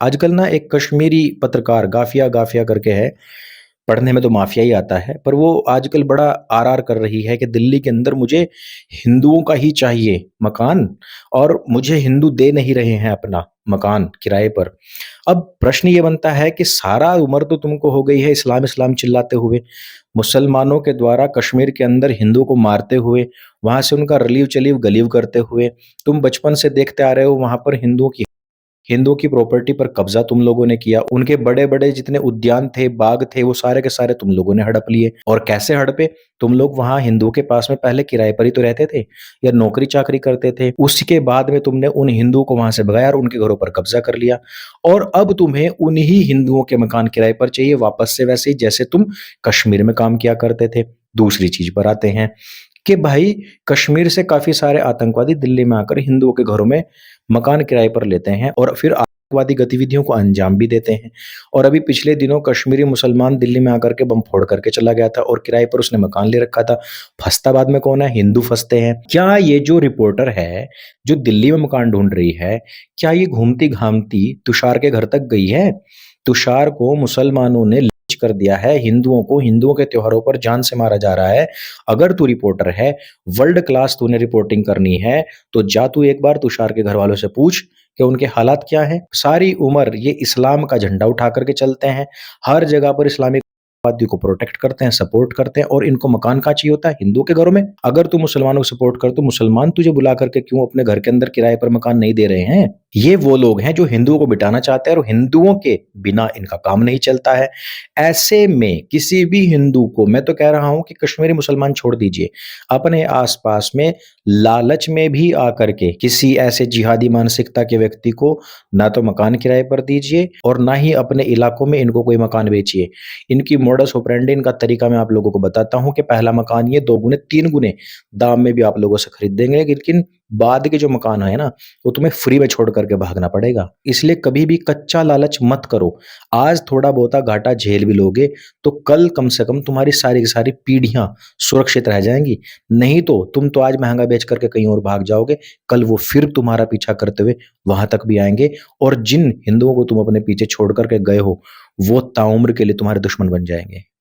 आजकल ना एक कश्मीरी पत्रकार गाफिया गाफिया करके है, पढ़ने में तो माफिया ही आता है, पर वो आजकल बड़ा आर-आर कर रही है कि दिल्ली के अंदर मुझे हिंदुओं का ही चाहिए मकान और मुझे हिंदू दे नहीं रहे हैं अपना मकान किराए पर। अब प्रश्न ये बनता है कि सारा उम्र तो तुमको हो गई है इस्लाम इस्लाम चिल्लाते हुए, मुसलमानों के द्वारा कश्मीर के अंदर हिंदुओं को मारते हुए, वहाँ से उनका रलीव-चलीव गलीव करते हुए, तुम बचपन से देखते आ रहे हो वहाँ पर हिंदुओं की प्रॉपर्टी पर कब्जा तुम लोगों ने किया। उनके बड़े-बड़े जितने उद्यान थे, बाग थे, वो सारे के सारे तुम लोगों ने हड़प लिए। और कैसे हड़पे? तुम लोग वहाँ हिंदुओं के पास में पहले किराए पर ही तो रहते थे या नौकरी-चाकरी करते थे। उसके बाद में तुमने उन हिंदुओं को वहाँ से भगाया और उनके घरों पर कब्जा कर लिया। और अब तुम्हें उन्हीं हिंदुओं के मकान किराए पर चाहिए वापस से वैसे ही जैसे तुम कश्मीर में काम किया करते थे। दूसरी चीज़ पर आते हैं कि भाई कश्मीर से काफ़ी सारे आतंकवादी दिल्ली में आकर हिंदुओं के घरों में मकान किराए पर लेते हैं और फिर आतंकवादी गतिविधियों को अंजाम भी देते हैं। और अभी पिछले दिनों कश्मीरी मुसलमान दिल्ली में आकर के बम फोड़ करके चला गया था और किराए पर उसने मकान ले रखा था। फंसता बाद में कौन है? हिंदू फंसते हैं। क्या ये जो रिपोर्टर है, जो दिल्ली में मकान ढूँढ रही है, क्या ये घूमती-घामती तुषार के घर तक गई है? तुषार को मुसलमानों ने लिंच कर दिया है, हिंदुओं के त्योहारों पर जान से मारा जा रहा है। अगर तू रिपोर्टर है, वर्ल्ड क्लास तूने रिपोर्टिंग करनी है, तो जा तू एक बार तुषार के घरवालों से पूछ कि उनके हालात क्या हैं। सारी उम्र ये इस्लाम का झंडा उठा कर के चलते हैं, हर जगह पर इस्लामिक वादियों को प्रोटेक्ट करते हैं, सपोर्ट करते हैं और इनको मकान कहाँ चाहिए होता है? हिंदुओं के घरों में। अगर तू मुसलमानों को सपोर्ट कर तो मुसलमान तुझे बुला करके क्यों अपने घर के अंदर किराए पर मकान नहीं दे रहे हैं? ये वो लोग हैं जो हिंदुओं को मिटाना चाहते हैं और हिंदुओं के बिना इनका काम नहीं चलता है। ऐसे में किसी भी हिंदू को मैं तो कह रहा हूँ कि कश्मीरी मुसलमान छोड़ दीजिए, अपने आस-पास में लालच में भी आकर के किसी ऐसे जिहादी मानसिकता के व्यक्ति को ना तो मकान किराए पर दीजिए और ना ही अपने इलाकों में इनको कोई मकान बेचिए। इनकी मोडस ऑपरेंडी, इनका तरीका मैं आप लोगों को बताता हूँ कि पहला मकान ये 2 गुने 3 गुने दाम में भी आप लोगों से खरीद देंगे, लेकिन बाद के जो मकान है ना, वो तुम्हें फ्री में छोड़ कर के भागना पड़ेगा। इसलिए कभी भी कच्चा लालच मत करो। आज थोड़ा बहुता घाटा झेल भी लोगे, तो कल कम से कम तुम्हारी सारी की सारी पीढ़ियाँ सुरक्षित रह जाएँगी। नहीं तो तुम तो आज महँगा बेच कर के कहीं और भाग जाओगे, कल वो फिर तुम्हारा पीछा करते हुए वहाँ तक भी आएँगे और जिन हिंदुओं को तुम अपने पीछे छोड़ कर के गए हो, वो ताउम्र के लिए तुम्हारे दुश्मन बन जाएँगे।